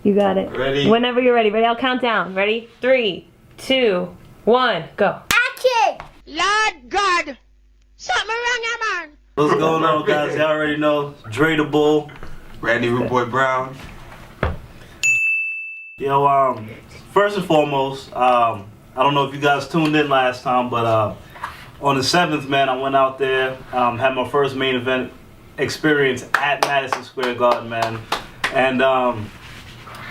You got it. Ready? Whenever you're ready. Ready? I'll count down. Ready? 3, 2, 1, go. Action! Lord God! Something wrong, your man! What's going on, guys? Y'all already know. Dre the Bull. Randy Rudeboy Brown. Yo, first and foremost, I don't know if you guys tuned in last time, but on the 7th, man, I went out there, had my first main event experience at Madison Square Garden, man. And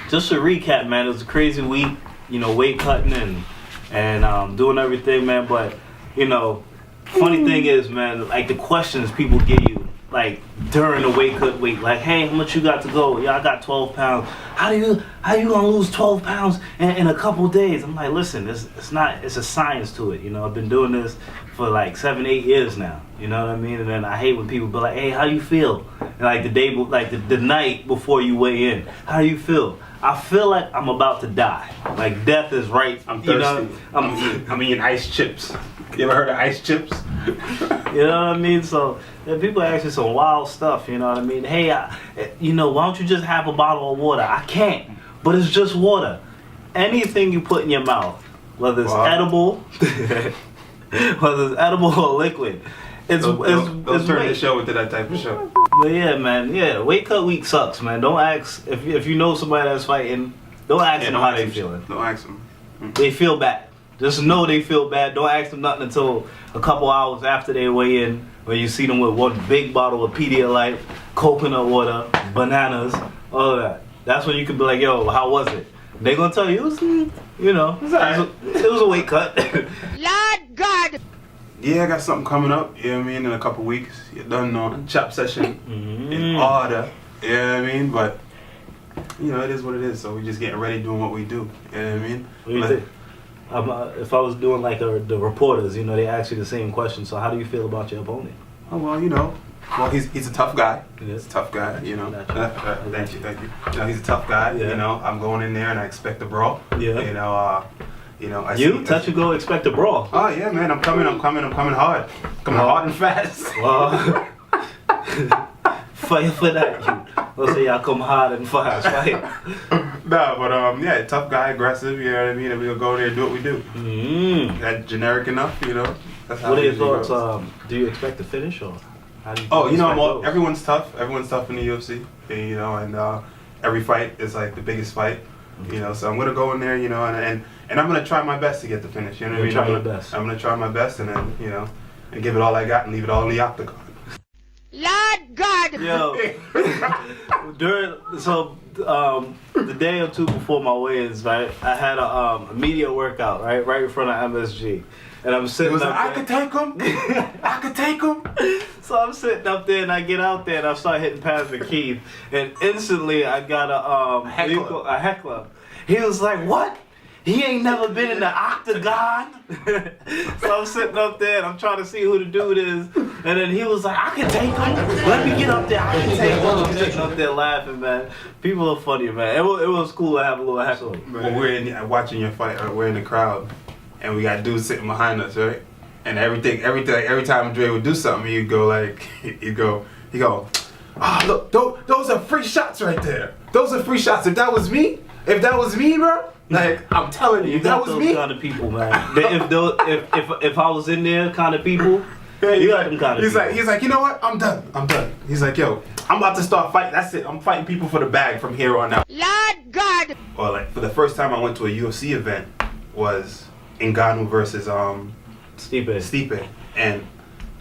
just to recap, man, it was a crazy week, you know, weight cutting and doing everything, man. But, you know, funny thing is, man, like the questions people give you, like during the weight cut week, like, hey, how much you got to go? Yeah, I got 12 pounds. How you gonna lose 12 pounds in a couple days? I'm like, listen, it's a science to it. You know, I've been doing this for like 7, 8 years now. You know what I mean? And then I hate when people be like, hey, how you feel? And like the night before you weigh in, how do you feel? I feel like I'm about to die. Like death is right. I'm thirsty. You know, I'm eating ice chips. You ever heard of ice chips? You know what I mean? So people ask you some wild stuff. You know what I mean? Hey, you know, why don't you just have a bottle of water? I can't, but it's just water. Anything you put in your mouth, whether it's edible, whether it's edible or liquid, Don't turn weight. the show into that type of show. But yeah, man, yeah, weight cut week sucks, man. Don't ask if you know somebody that's fighting. Don't ask them how they feeling. Don't ask them. They feel bad. Just know they feel bad. Don't ask them nothing until a couple hours after they weigh in, where you see them with one big bottle of Pedialyte, coconut water, bananas, all of that. That's when you can be like, yo, how was it? They gonna tell you, it was, you know, it was a weight cut. Lord God! Yeah, I got something coming up, you know what I mean, in a couple weeks. You're done on chop session in order, you know what I mean? But, you know, it is what it is, so we're just getting ready doing what we do, you know what I mean? What do you think? If I was doing like the reporters, you know, they ask you the same question. So how do you feel about your opponent? Oh, well, you know, he's a tough guy. Yeah. He's a tough guy, you know. Gotcha. Thank you. You know, he's a tough guy, Yeah. you know. I'm going in there and I expect a brawl. Yeah. You know, I Touch and go, expect a brawl. Oh yeah, man, I'm coming hard. Coming hard and fast. Fight for that. Let's say y'all come hard and fast. Fight. No, but yeah, tough guy, aggressive, you know what I mean? And we'll go there and do what we do. That generic enough, you know. That's how What are your it usually thoughts? goes. Do you expect to finish or? How do you Oh, you know, expect those? everyone's tough. Everyone's tough in the UFC, you know, and every fight is like the biggest fight, you know. So I'm gonna go in there, you know, and I'm gonna try my best to get the finish. You know what I mean? I'm gonna try my best, and then you know, and give it all I got and leave it all in the octagon. Lord God! Yo, the day or two before my weigh-ins, right, I had a media workout right in front of MSG, and I'm sitting up there. I could take him. I could take him. So I'm sitting up there and I get out there and I start hitting past the Keith, and instantly I got a heckler. He was like, "What? He ain't never been in the octagon." So I'm sitting up there and I'm trying to see who the dude is, and then he was like, "I can take him. Let me get up there. I can take him." I'm sitting up there laughing, man. People are funny, man. It was cool to have a little heckle. When we're watching your fight, we're in the crowd, and we got dudes sitting behind us, right? And every time Dre would do something, he'd go like, he'd go, "Ah, look, those are free shots right there. Those are free shots. If that was me, bro, like I'm telling you, if that was those me." kind of people, man. If I was in there, kind of people. Yeah, You got them kind of people. he's like, you know what? I'm done. He's like, yo, I'm about to start fighting. That's it. I'm fighting people for the bag from here on out. Lord God! Well, like for the first time I went to a UFC event was Ngannou versus Stipe, and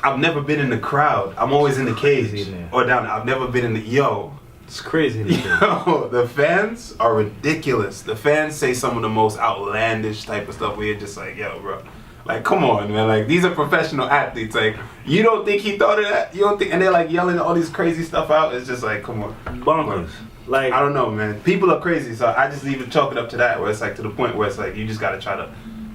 I've never been in the crowd. I'm always in the cage Crazy, man. or down there. I've never been in the It's crazy. Yo, the fans are ridiculous. The fans say some of the most outlandish type of stuff. We're just like, yo, bro. Like, come on, man. Like, these are professional athletes. Like, you don't think he thought of that? You don't think? And they're like yelling all these crazy stuff out. It's just like, come on. Bonkers. Like, I don't know, man. People are crazy, so I just leave it, chalk it up to that, where it's like to the point where it's like you just gotta try to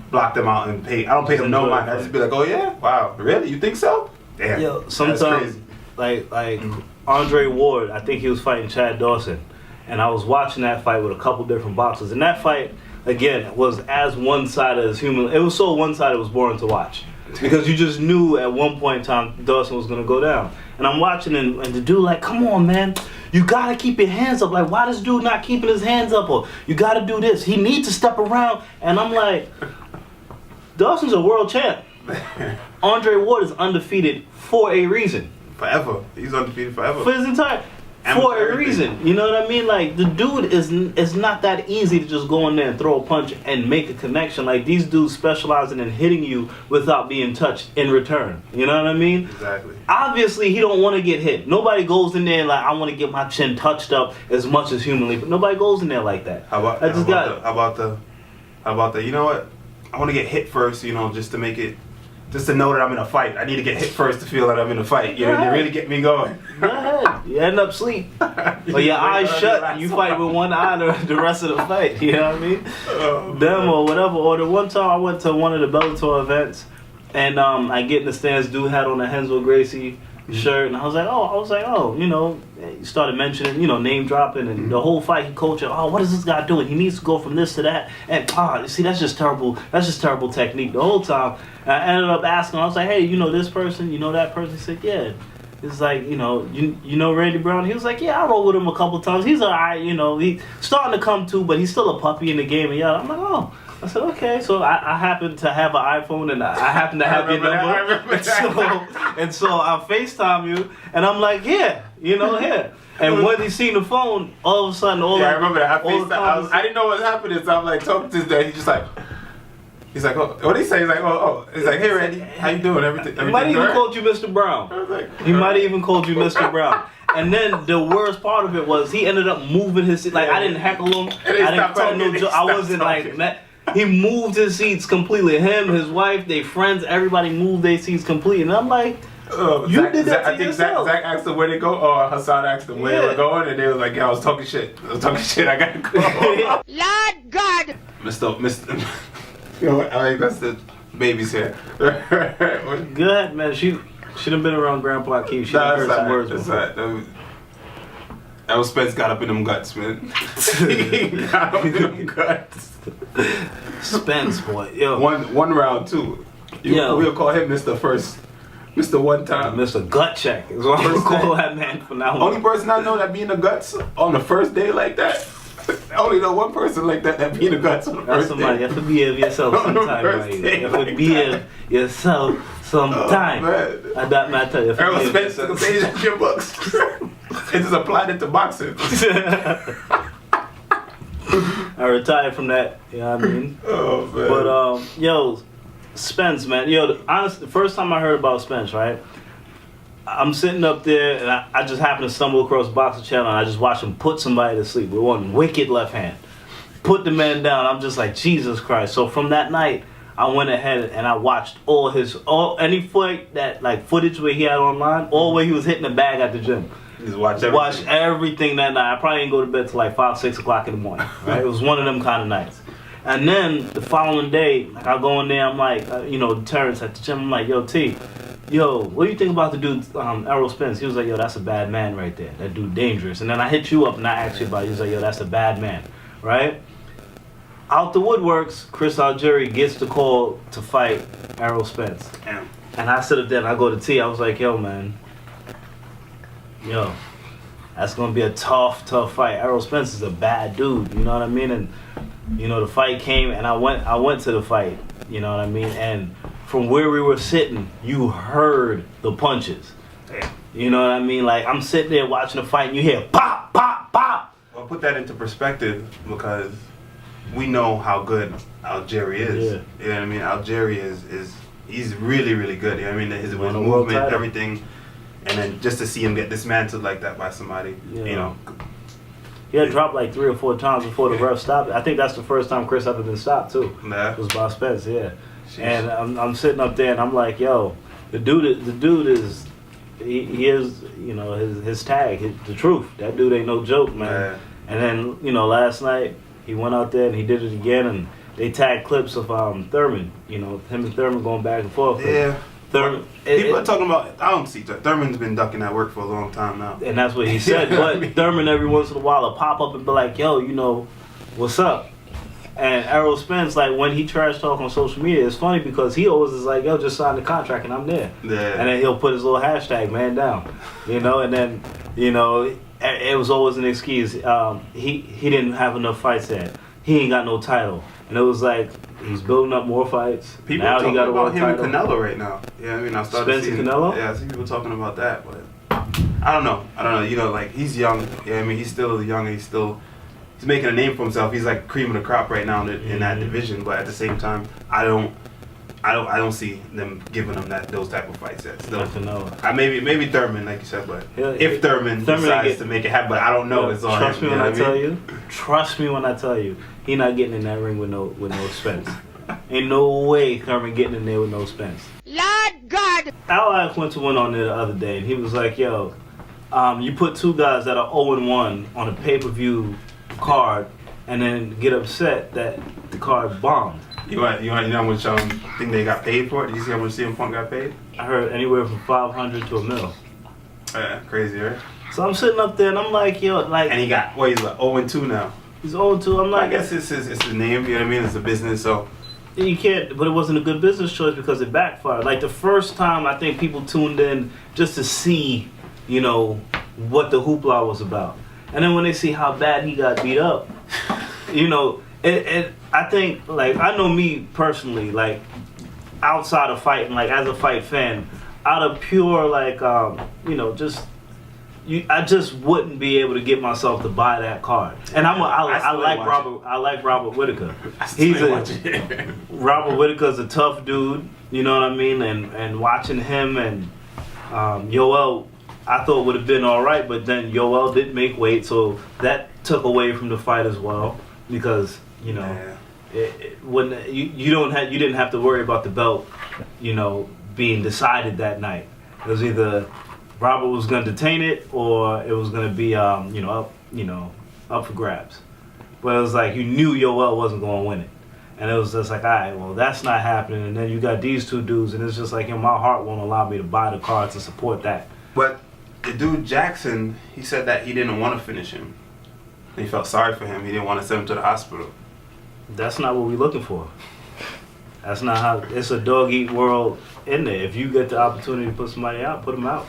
block them out and pay. I don't pay them no mind. I just be like, oh yeah, wow, really? You think so? Damn. Yo, that's sometimes, crazy. like Andre Ward, I think he was fighting Chad Dawson, and I was watching that fight with a couple different boxers, and that fight again was as one-sided as human. It was so one-sided, it was boring to watch. Because you just knew at one point in time Dawson was gonna go down. And I'm watching and the dude like, come on, man. you gotta keep your hands up. Like, why this dude not keeping his hands up? Or you gotta do this. He needs to step around. And I'm like, Dawson's a world champ. Andre Ward is undefeated for a reason. Forever. He's undefeated forever. For his entire... For a reason. You know what I mean? Like, the dude is not that easy to just go in there and throw a punch and make a connection. Like, these dudes specializing in hitting you without being touched in return. You know what I mean? Exactly. Obviously, he don't want to get hit. Nobody goes in there like, I want to get my chin touched up as much as humanly. But nobody goes in there like that. How about the, you know what? I want to get hit first, you know, just to make it, just to know that I'm in a fight. I need to get hit first to feel that I'm in a fight. You know, to really get me going. Go ahead. You end up asleep. Or your eyes shut and you fight with one eye the rest of the fight. You know what I mean? Oh, Them or whatever. Or the one time I went to one of the Bellator events and I get in the stands, dude had on a Hensel Gracie shirt, and I was like, oh, you know, he started mentioning, you know, name dropping, and the whole fight he coaching, oh, what is this guy doing? He needs to go from this to that, and see, that's just terrible technique the whole time. And I ended up asking, I was like, hey, you know this person, you know that person? He said, yeah. It's like, you know Randy Brown? He was like, yeah, I roll with him a couple times. He's alright, you know, he's starting to come to, but he's still a puppy in the game, and yeah, I'm like, oh. I said, okay, so I happen to have an iPhone and I happen to have your number. And so I FaceTime you and I'm like, yeah, you know, here. And when he seen the phone, all of a sudden, I remember that. I didn't know what was happening, so I'm like talking to this guy. He's like, oh, what did he say? He's like, he's like, hey Randy, how you doing? Everything he might even called you Mr. Brown. He might even called you Mr. Brown. And then the worst part of it was he ended up moving his seat. Like, I didn't heckle him. I didn't crack no joke. I wasn't like that. He moved his seats completely. Him, his wife, their friends, everybody moved their seats completely. And I'm like, you did that to yourself. Zach asked them where they go, or Hassan asked them where they were going, and they was like, yeah, I was talking shit. I gotta go. Lord God! Mr. You know what? I mean, that's the baby's here. Good, man. She done been around Grandpa Keith. She done heard some words before. That Spence got up in them guts, man. He got up in them guts. Spence, boy. Yo. One round, too. We'll call him Mr. One Time. Mr. Gut Check is what we'll call that man from now on. Only person I know that be in the guts on the first day like that. I only know one person like that be in the guts on the first day. You have to be of yourself sometime, right? You have to be of yourself sometime. Oh, I got my tell you. Errol Spence took a page out your books and just applied it to boxing. I retired from that, you know what I mean? Oh, man. But, yo, Spence, man. Yo, honestly, the first time I heard about Spence, right? I'm sitting up there, and I just happened to stumble across Boxing Channel, and I just watched him put somebody to sleep with one wicked left hand. Put the man down. I'm just like, Jesus Christ. So from that night, I went ahead and I watched any fight that, like, footage where he had online, all where he was hitting the bag at the gym. Just watch everything that night. I probably didn't go to bed till like 5, 6 o'clock in the morning. Right? It was one of them kind of nights. And then the following day, like, I go in there, I'm like, Terrence at the gym, I'm like, yo, T, what do you think about the dude, Errol Spence? He was like, yo, that's a bad man right there. That dude dangerous. And then I hit you up and I asked you about it. He was like, yo, that's a bad man, right? Out the woodworks, Chris Algieri gets the call to fight Errol Spence. Damn. And I sit up there and I go to T, I was like, yo, man, that's gonna be a tough fight. Errol Spence is a bad dude, you know what I mean? And the fight came, and I went to the fight, you know what I mean? And from where we were sitting, you heard the punches. You know what I mean? Like, I'm sitting there watching the fight, and you hear pop, pop, pop. Well, put that into perspective, because we know how good Algieri is. Yeah. You know what I mean? Algieri is he's really, really good. You know what I mean? His world movement, title. Everything. And then just to see him get dismantled like that by somebody, He had dropped like 3 or 4 times before the ref stopped. I think that's the first time Chris ever been stopped too. Yeah. It was by Spence, yeah. Jeez. And I'm sitting up there and I'm like, yo, the dude is he is, his tag, the truth. That dude ain't no joke, man. Yeah. And then, last night he went out there and he did it again, and they tagged clips of Thurman. Him and Thurman going back and forth. Yeah. Thurman, people are talking about. I don't see Thurman's been ducking that work for a long time now. And that's what he said. But Thurman every once in a while will pop up and be like, yo, what's up? And Errol Spence, like, when he trash talk on social media, it's funny because he always is like, yo, just sign the contract and I'm there. Yeah. And then he'll put his little hashtag, man down. And then, it was always an excuse. He didn't have enough fights yet. He ain't got no title. And it was like, he's building up more fights. People now talking he got about him title. and Canelo right now. Yeah, I mean, I started Spence seeing and Canelo? Yeah, I see people talking about that, but I don't know. You know, like, he's young. Yeah, I mean, he's still young. And he's making a name for himself. He's like cream of the crop right now in that division. But at the same time, I don't see them giving him those type of fights yet. Still, maybe Thurman, like you said, but if Thurman decides to make it happen, but I don't know. It's all trust him, me when I tell you. Trust me when I tell you. He not getting in that ring with no Spence. Ain't no way Thurman getting in there with no Spence. Lord God! Al Quinter went on there the other day and he was like, "Yo, you put two guys that are 0-1 on a pay-per-view card, and then get upset that the card bombed." You know how much thing they got paid for it? Did you see how much CM Punk got paid? I heard anywhere from $500 to $1 million. Yeah, crazy, right? So I'm sitting up there and I'm like, yo, like. And he's like 0-2 now. He's 0-2. I'm like, I guess it's his name. You know what I mean? It's a business, so. You can't, but it wasn't a good business choice because it backfired. Like the first time, I think people tuned in just to see, you know, what the hoopla was about, and then when they see how bad he got beat up, you know, I think, like, I know me personally, like, outside of fighting, like, as a fight fan, out of pure, like, you know, I just wouldn't be able to get myself to buy that card. And I like Robert Whitaker. Robert Whitaker's a tough dude, you know what I mean? And watching him and Yoel, I thought would have been all right, but then Yoel did make weight, so that took away from the fight as well, because, you know, when you didn't have to worry about the belt, you know, being decided that night. It was either Robert was going to detain it, or it was going to be up for grabs. But it was like you knew Yoel wasn't going to win it, and it was just like, all right, well, that's not happening. And then you got these two dudes, and it's just like, my heart won't allow me to buy the cards to support that. But the dude Jackson, he said that he didn't want to finish him. He felt sorry for him. He didn't want to send him to the hospital. That's not what we're looking for. That's not how. It's a dog-eat world in there. If you get the opportunity to put somebody out, put them out.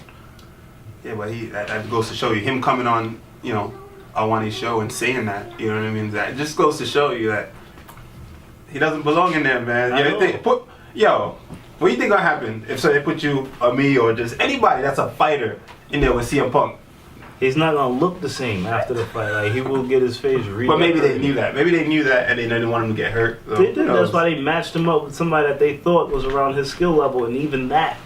Yeah, but that goes to show you, him coming on, you know, on his show and saying that, you know what I mean? That just goes to show you that he doesn't belong in there, man. What do you think gonna happen if they put you or me or just anybody that's a fighter in there with CM Punk? He's not gonna look the same after the fight. Like, he will get his face redecorated. But maybe they knew that. Maybe they knew that, and they didn't want him to get hurt. So, they did. That's why they matched him up with somebody that they thought was around his skill level, and even that,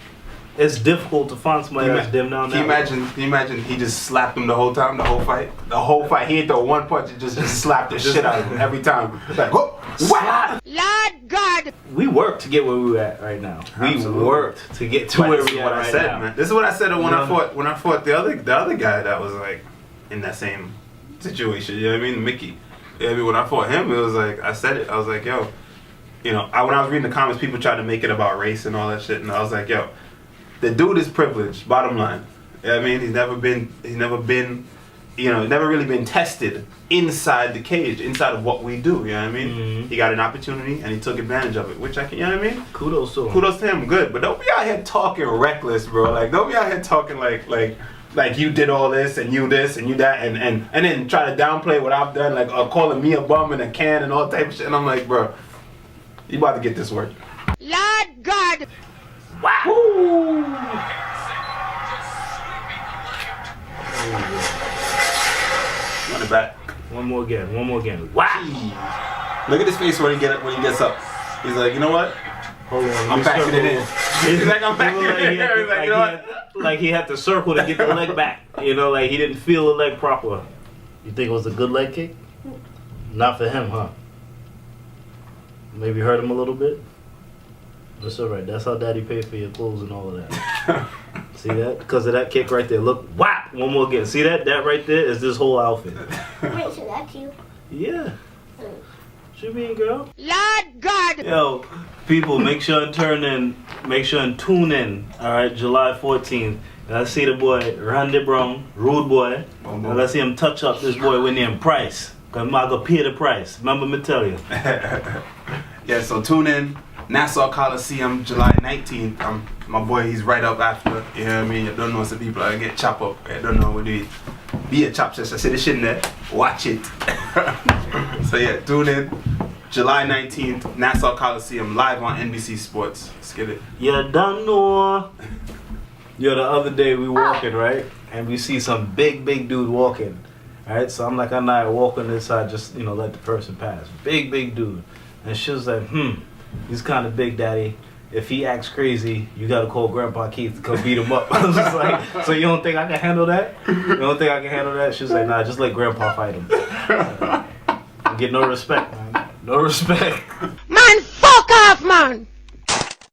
it's difficult to find somebody that's dim down there. Can you imagine he just slapped him the whole time, the whole fight? The whole fight, he didn't throw one punch, he just slapped the shit out of him every time. Like, whoop, whap! Lord God! We worked to get where we were at right now. Absolutely. We worked to get to where we are right now. Man. This is what I said when I fought the other guy that was like in that same situation. You know what I mean? Mickey. You know what I mean? When I fought him, it was like, I said it. I was like, yo, you know, when I was reading the comments, people tried to make it about race and all that shit, and I was like, yo, the dude is privileged, bottom line. You know what I mean? He's never been, you know, never really been tested inside the cage, inside of what we do, you know what I mean? Mm-hmm. He got an opportunity and he took advantage of it, which you know what I mean? Kudos to him. Kudos to him, good. But don't be out here talking reckless, bro. Like, don't be out here talking like you did all this and you this and you that and then try to downplay what I've done, like calling me a bum and a can and all type of shit. And I'm like, bro, you about to get this work. Lord God! Wow! Woo. Run it back. One more again. Wow! Look at his face when he gets up. He's like, you know what? Hold on, I'm packing it in. He's like, I'm packing it in. He's like, you know what? Like he had to circle to get the leg back. You know, like he didn't feel the leg proper. You think it was a good leg kick? Not for him, huh? Maybe hurt him a little bit? That's alright. That's how daddy paid for your clothes and all of that. See that? Because of that kick right there. Look, whap! One more again. See that? That right there is this whole outfit. Wait, so that's you? Yeah. Should be, girl. Lord God! Yo, people, make sure and tune in. All right, July 14th. Let's see the boy Randy Brown, rude boy. And let's see him touch up this boy with him Price. Cause I'm gonna pay the price. Remember me tell you. Yeah, so tune in. Nassau Coliseum, July 19th. My boy, he's right up after. You know what I mean? You don't know some people that get chopped up. I don't know what do it. Be a chop session. I see the shit in there. Watch it. So yeah, tune in. July 19th, Nassau Coliseum, live on NBC Sports. Let's get it. You don't know. Yo, the other day we walking, right? And we see some big dude walking. Alright, so I'm like, I'm not walking this side, just, let the person pass. Big dude. And she was like, he's kind of big, daddy. If he acts crazy, you gotta call Grandpa Keith to come beat him up. I was just like, so you don't think I can handle that? You don't think I can handle that? She was like, nah, just let Grandpa fight him. Get no respect, man. No respect. Man, fuck off, man!